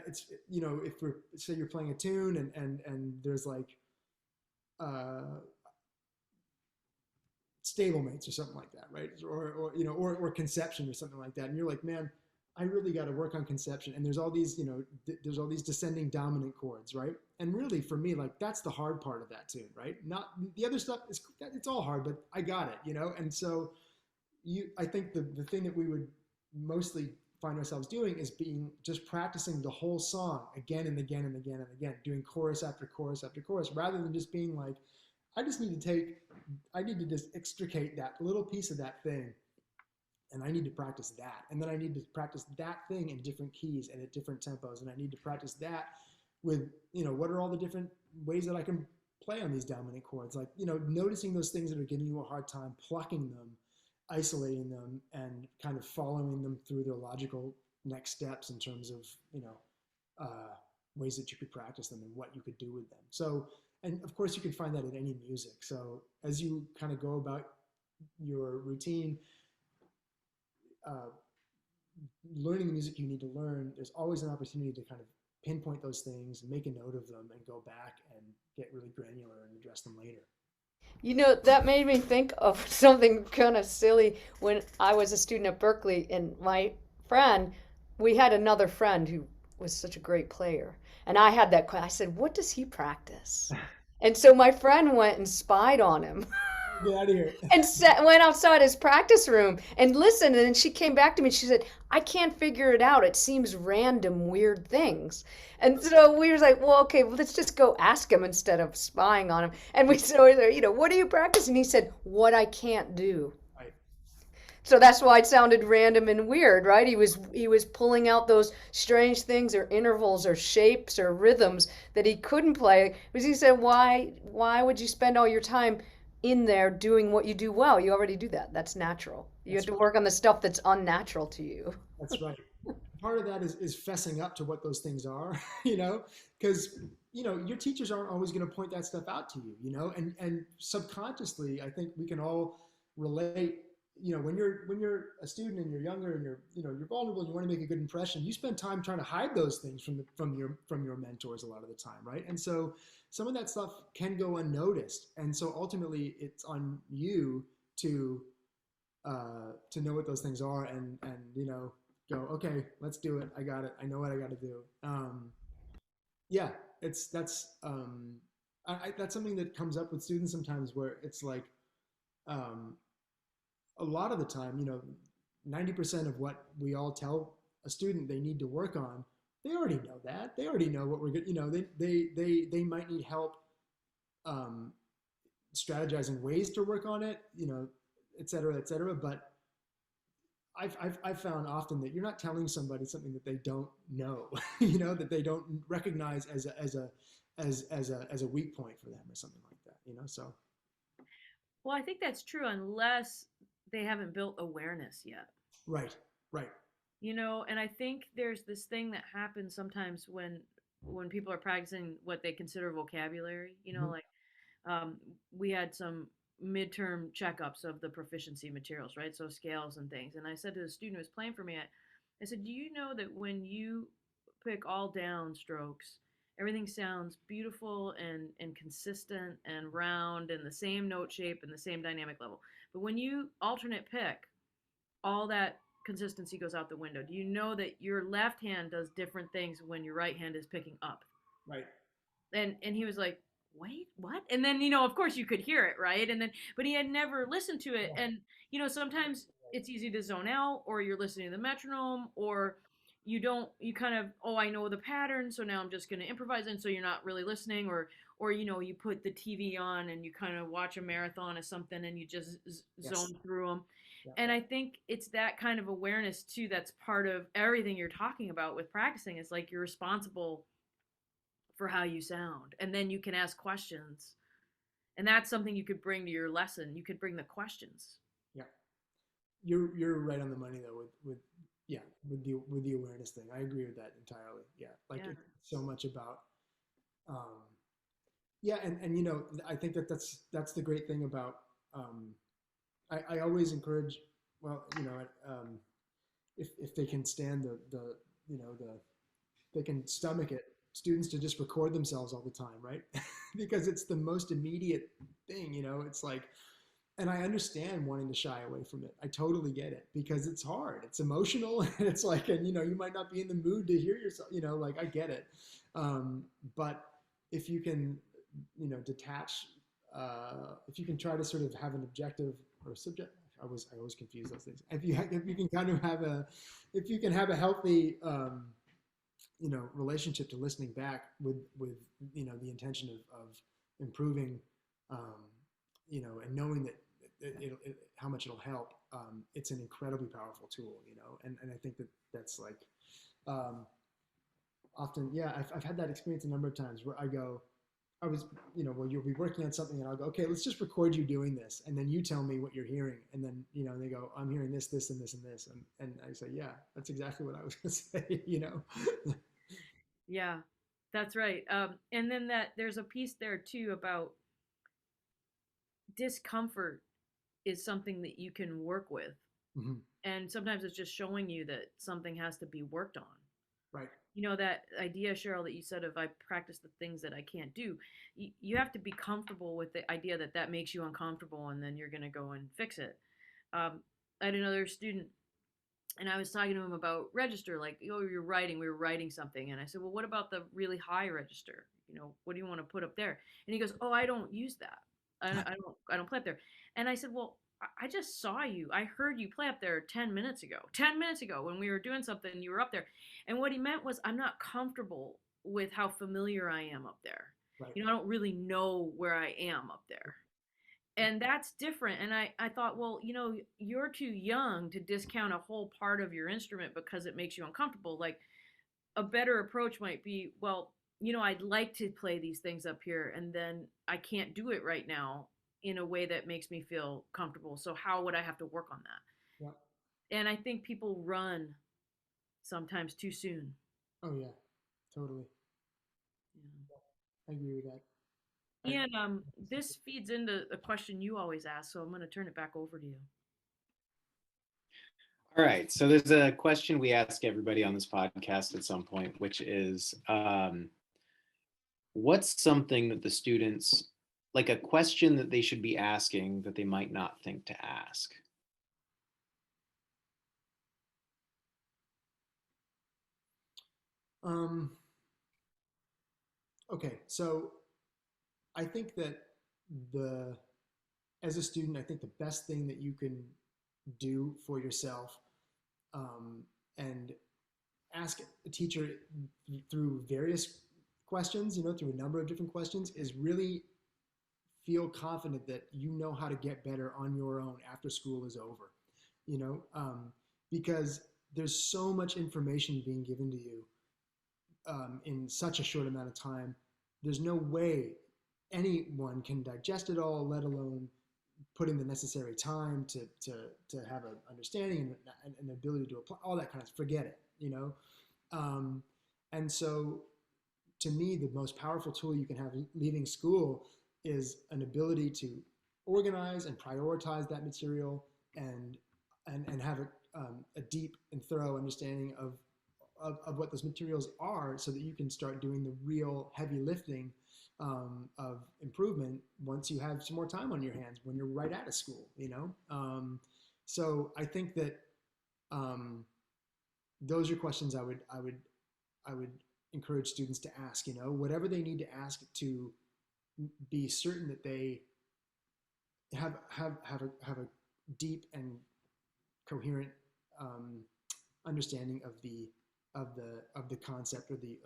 Speaker 1: it's, if we're, say you're playing a tune and there's like uh, stablemates or something like that, right? Or conception or something like that, and you're like, man, I really got to work on conception. And there's all these, there's all these descending dominant chords, right? And really, for me, like that's the hard part of that tune, right? Not the other stuff. It's all hard, but I got it. And so I think the thing that we would mostly find ourselves doing is being just practicing the whole song again and again and again and again, doing chorus after chorus after chorus, rather than just being like, I need to just extricate that little piece of that thing, and I need to practice that. And then I need to practice that thing in different keys and at different tempos. And I need to practice that with, what are all the different ways that I can play on these dominant chords? Like, noticing those things that are giving you a hard time, plucking them, isolating them, and kind of following them through their logical next steps in terms of, uh, ways that you could practice them and what you could do with them. So, and of course, you can find that in any music. So as you kind of go about your routine, uh, learning the music you need to learn, there's always an opportunity to kind of pinpoint those things, make a note of them, and go back and get really granular and address them later.
Speaker 3: That made me think of something kind of silly when I was a student at Berkeley, and my friend, we had another friend who was such a great player. And I had that, I said, what does he practice? And so my friend went and spied on him
Speaker 1: Get out of here.
Speaker 3: and went outside his practice room and listened. And then she came back to me and she said, I can't figure it out. It seems random, weird things. And so we were like, well, okay, well, let's just go ask him instead of spying on him. And we said, what are you practicing? He said, what I can't do.
Speaker 1: Right.
Speaker 3: So that's why it sounded random and weird, right? He was pulling out those strange things or intervals or shapes or rhythms that he couldn't play. Because he said, why would you spend all your time in there doing what you do well? You already do that. That's natural. You have
Speaker 1: That's
Speaker 3: to
Speaker 1: right.
Speaker 3: work on the stuff that's unnatural to you.
Speaker 1: That's right. Part of that is fessing up to what those things are, because your teachers aren't always going to point that stuff out to you, and subconsciously, I think we can all relate. When you're a student and you're younger and you're vulnerable and you want to make a good impression, you spend time trying to hide those things from your mentors a lot of the time, right? And so some of that stuff can go unnoticed, and so ultimately it's on you to know what those things are, and go, okay, let's do it. I got it. I know what I got to do. Yeah, it's that's something that comes up with students sometimes, where it's like, um, a lot of the time, 90% of what we all tell a student they need to work on, they already know that. They already know what we're good. They might need help um, strategizing ways to work on it, et cetera, et cetera. But I've found often that you're not telling somebody something that they don't know, that they don't recognize as a weak point for them or something like that. So
Speaker 2: Well, I think that's true unless they haven't built awareness yet.
Speaker 1: right, right,
Speaker 2: And I think there's this thing that happens sometimes when people are practicing what they consider vocabulary.
Speaker 1: hmm
Speaker 2: Like um, we had some midterm checkups of the proficiency materials, right? So scales and things. And I said to the student who was playing for me, I said, do you know that when you pick all down strokes, everything sounds beautiful and consistent and round and the same note shape and the same dynamic level. But when you alternate pick, all that consistency goes out the window. Do you know that your left hand does different things when your right hand is picking up?
Speaker 1: right.
Speaker 2: And he was like, wait, what? And then of course you could hear it, right? And then but he had never listened to it.
Speaker 1: Yeah,
Speaker 2: And sometimes it's easy to zone out, or you're listening to the metronome, or you kind of, oh, I know the pattern, so now I'm just going to improvise, and so you're not really listening, or you put the TV on and you kind of watch a marathon or something and you just
Speaker 1: Yes.
Speaker 2: zone through them.
Speaker 1: Yeah.
Speaker 2: And I think it's that kind of awareness too that's part of everything you're talking about with practicing. It's like you're responsible for how you sound, and then you can ask questions, and that's something you could bring to your lesson. You could bring the questions.
Speaker 1: Yeah. You're right on the money though with yeah, with the awareness thing. I agree with that entirely. Yeah. Like
Speaker 2: Yeah.
Speaker 1: it's so much about um yeah, and I think that's the great thing about I always encourage, well, if they can stand the they can stomach it, students to just record themselves all the time, right? Because it's the most immediate thing, it's like, and I understand wanting to shy away from it. I totally get it because it's hard. It's emotional, and it's like, and you might not be in the mood to hear yourself. Like I get it, but if you can, detach, if you can try to sort of have an objective or subject. I always confuse those things. If you can kind of have a, if you can have a healthy, relationship to listening back with the intention of improving, um, and knowing that how much it'll help. It's an incredibly powerful tool, and I think that's like um, often, yeah, I've had that experience a number of times where I was, well, you'll be working on something and I'll go, okay, let's just record you doing this. And then you tell me what you're hearing. And then, they go, I'm hearing this, this, and this, and this. And I say, yeah, that's exactly what I was going to say.
Speaker 2: Yeah, that's right. And then that there's a piece there too about discomfort is something that you can work with.
Speaker 1: Mm-hmm.
Speaker 2: And sometimes it's just showing you that something has to be worked on.
Speaker 1: Right.
Speaker 2: That idea, Cheryl, that you said of I practice the things that I can't do. You have to be comfortable with the idea that that makes you uncomfortable, and then you're going to go and fix it. I had another student, and I was talking to him about register, like, you're writing, we were writing something. And I said, well, what about the really high register? What do you want to put up there? And he goes, oh, I don't use that. I don't play up there. And I said, well, I just saw you. I heard you play up there 10 minutes ago. 10 minutes ago when we were doing something, you were up there. And what he meant was, I'm not comfortable with how familiar I am up there.
Speaker 1: Right.
Speaker 2: I don't really know where I am up there. And that's different. And I thought, well, you're too young to discount a whole part of your instrument because it makes you uncomfortable. Like, a better approach might be, well, I'd like to play these things up here, and then I can't do it right now in a way that makes me feel comfortable. So how would I have to work on that?
Speaker 1: Yeah.
Speaker 2: And I think people run sometimes too soon.
Speaker 1: Oh yeah, totally.
Speaker 2: Yeah.
Speaker 1: I agree with that.
Speaker 2: And this feeds into a question you always ask, so I'm going to turn it back over to you.
Speaker 4: All right. So there's a question we ask everybody on this podcast at some point, which is, what's something that the students, like a question that they should be asking that they might not think to ask?
Speaker 1: Okay, so I think that as a student, I think the best thing that you can do for yourself, and ask a teacher through various questions, through a number of different questions, is really feel confident that you know how to get better on your own after school is over, because there's so much information being given to you in such a short amount of time. There's no way anyone can digest it all, let alone put in the necessary time to have an understanding and an ability to apply all that kind of, forget it, and so to me, the most powerful tool you can have leaving school is an ability to organize and prioritize that material and have a deep and thorough understanding of what those materials are, so that you can start doing the real heavy lifting of improvement once you have some more time on your hands when you're right out of school. So I think that those are questions I would encourage students to ask. Whatever they need to ask to be certain that they have a deep and coherent understanding of the of the concept or the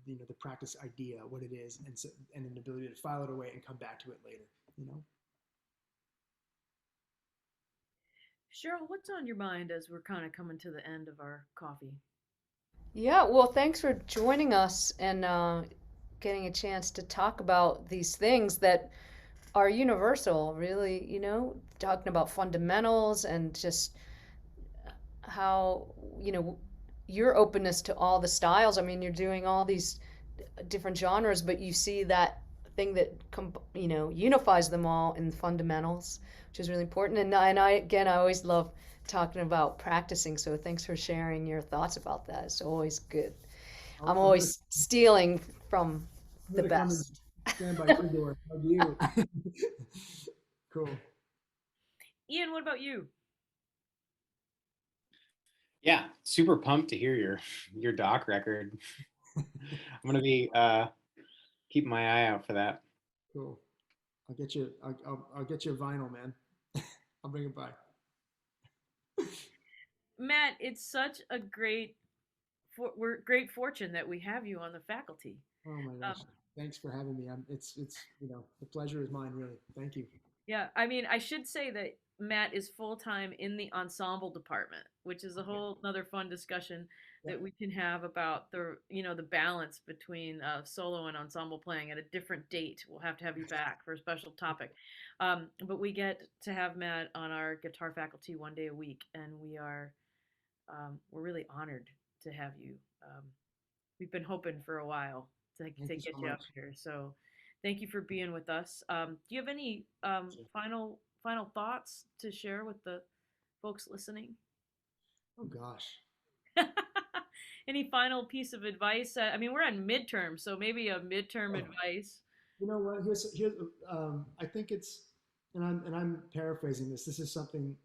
Speaker 1: the practice idea, what it is, and so, and an ability to file it away and come back to it later. You know.
Speaker 2: Cheryl, what's on your mind as we're kind of coming to the end of our coffee?
Speaker 3: Yeah, well, thanks for joining us and getting a chance to talk about these things that are universal, really, talking about fundamentals and just how, you know, your openness to all the styles. I mean, you're doing all these different genres, but you see that thing that unifies them all in fundamentals, which is really important. And I again, I always love talking about practicing. So thanks for sharing your thoughts about that. It's always good. I'm
Speaker 1: I'm gonna
Speaker 3: always stealing from
Speaker 1: I'm
Speaker 3: the
Speaker 1: gonna come and
Speaker 3: best.
Speaker 1: stand by your door. Hug you. Cool.
Speaker 2: Ian, what about you?
Speaker 4: Yeah, super pumped to hear your doc record. I'm gonna be keeping my eye out for that.
Speaker 1: Cool. I'll get you. I'll get you a vinyl, man. I'll bring it by.
Speaker 2: Matt, it's such a we're great fortune that we have you on the faculty.
Speaker 1: Oh my
Speaker 2: Um,
Speaker 1: gosh. Thanks for having me. It's the pleasure is mine, really. Thank you.
Speaker 2: yeah, I mean, I should say that Matt is full time in the ensemble department, which is a
Speaker 1: Okay.
Speaker 2: whole another fun discussion
Speaker 1: Yeah.
Speaker 2: that we can have about the balance between solo and ensemble playing at a different date. We'll have to have you back for a special topic. But we get to have Matt on our guitar faculty 1 day a week, and we're really honored to have you. Um, we've been hoping for a while
Speaker 1: Thank
Speaker 2: to
Speaker 1: you so
Speaker 2: get you up
Speaker 1: much.
Speaker 2: here. So thank you for being with us. Do you have any
Speaker 1: Sure.
Speaker 2: final thoughts to share with the folks listening?
Speaker 1: Oh gosh.
Speaker 2: Any final piece of advice? I mean, we're on midterm, so maybe a midterm
Speaker 1: Oh,
Speaker 2: advice.
Speaker 1: you know what? Here's. I think it's, and I'm paraphrasing this. This is something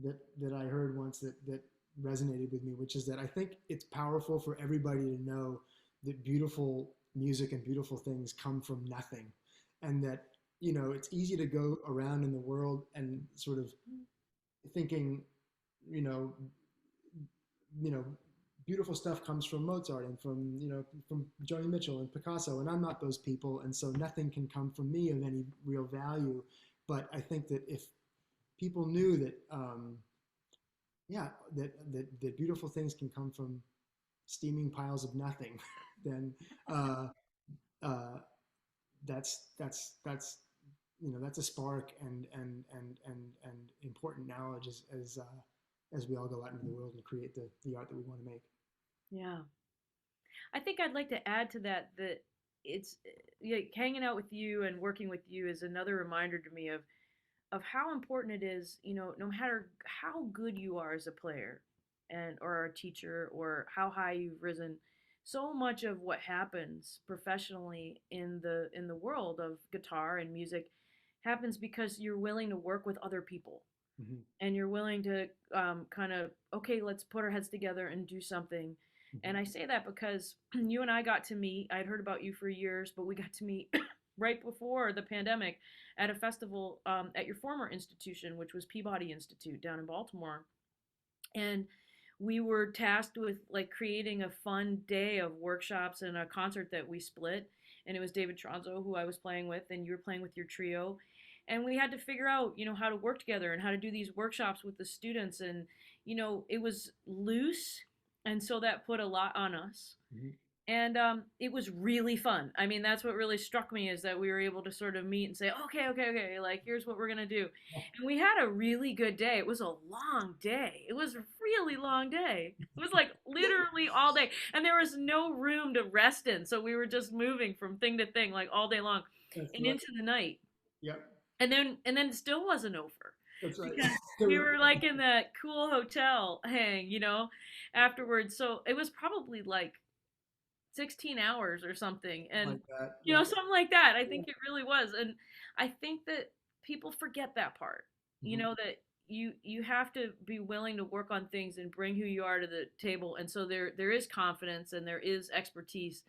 Speaker 1: that I heard once that resonated with me, which is that I think it's powerful for everybody to know that beautiful music and beautiful things come from nothing, and that it's easy to go around in the world and sort of thinking, you know, you know, beautiful stuff comes from Mozart and from Joni Mitchell and Picasso, and I'm not those people, and so nothing can come from me of any real value. But I think that if people knew that, yeah, that beautiful things can come from steaming piles of nothing, then uh, uh, that's that's a spark and important knowledge as we all go out into the world and create the art that we want to make.
Speaker 2: Yeah, I think I'd like to add to that that it's yeah, hanging out with you and working with you is another reminder to me of how important it is, no matter how good you are as a player and or a teacher or how high you've risen, so much of what happens professionally in the world of guitar and music happens because you're willing to work with other people
Speaker 1: Mm-hmm.
Speaker 2: and you're willing to kind of okay, let's put our heads together and do something.
Speaker 1: Mm-hmm.
Speaker 2: And I say that because you and I got to meet. I'd heard about you for years, but we got to meet right before the pandemic at a festival at your former institution, which was Peabody Institute down in Baltimore. And we were tasked with like creating a fun day of workshops and a concert that we split. And it was David Tronzo who I was playing with, and you were playing with your trio. And we had to figure out, how to work together and how to do these workshops with the students. And, it was loose. And so that put a lot on us.
Speaker 1: Mm-hmm.
Speaker 2: And it was really fun. I mean, that's what really struck me is that we were able to sort of meet and say, okay, okay, okay, like here's what we're gonna do. And we had a really good day. It was a long day. It was a really long day. It was like literally all day, and there was no room to rest in. So we were just moving from thing to thing like all day long,
Speaker 1: That's
Speaker 2: and
Speaker 1: right.
Speaker 2: into the night.
Speaker 1: Yep.
Speaker 2: And then it still wasn't over
Speaker 1: That's right.
Speaker 2: because we were like in that cool hotel hang, afterwards. So it was probably like 16 hours or something, and
Speaker 1: Like that. Yeah.
Speaker 2: something like that. I
Speaker 1: Yeah.
Speaker 2: think it really was. And I think that people forget that part,
Speaker 1: Mm-hmm.
Speaker 2: that you have to be willing to work on things and bring who you are to the table. And so there is confidence and there is expertise,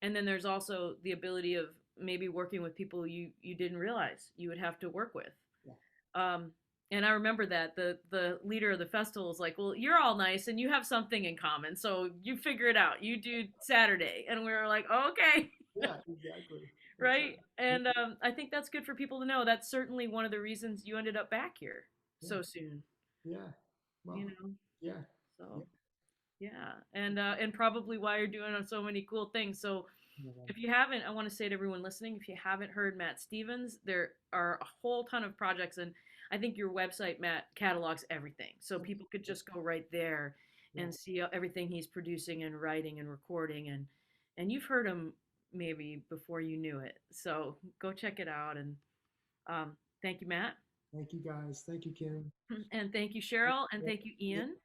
Speaker 2: and then there's also the ability of maybe working with people you didn't realize you would have to work with.
Speaker 1: Yeah.
Speaker 2: um And I remember that the leader of the festival is like, "Well, you're all nice and you have something in common, so you figure it out. You do Saturday." And we were like, oh, "Okay."
Speaker 1: Yeah, exactly. That's
Speaker 2: Right? And I think that's good for people to know. That's certainly one of the reasons you ended up back here
Speaker 1: yeah,
Speaker 2: so soon,
Speaker 1: yeah.
Speaker 2: you
Speaker 1: Well,
Speaker 2: know.
Speaker 1: yeah, yeah.
Speaker 2: So, yeah. And probably why you're doing so many cool things. So, if you haven't, I want to say to everyone listening, if you haven't heard Matt Stevens, there are a whole ton of projects, and I think your website, Matt, catalogs everything, so people could just go right there
Speaker 1: Yeah.
Speaker 2: and see everything he's producing and writing and recording, and you've heard him maybe before you knew it. So go check it out, and thank you, Matt,
Speaker 1: Thank you guys. Thank you, Kim.
Speaker 2: and thank you, Cheryl, and thank you, Ian.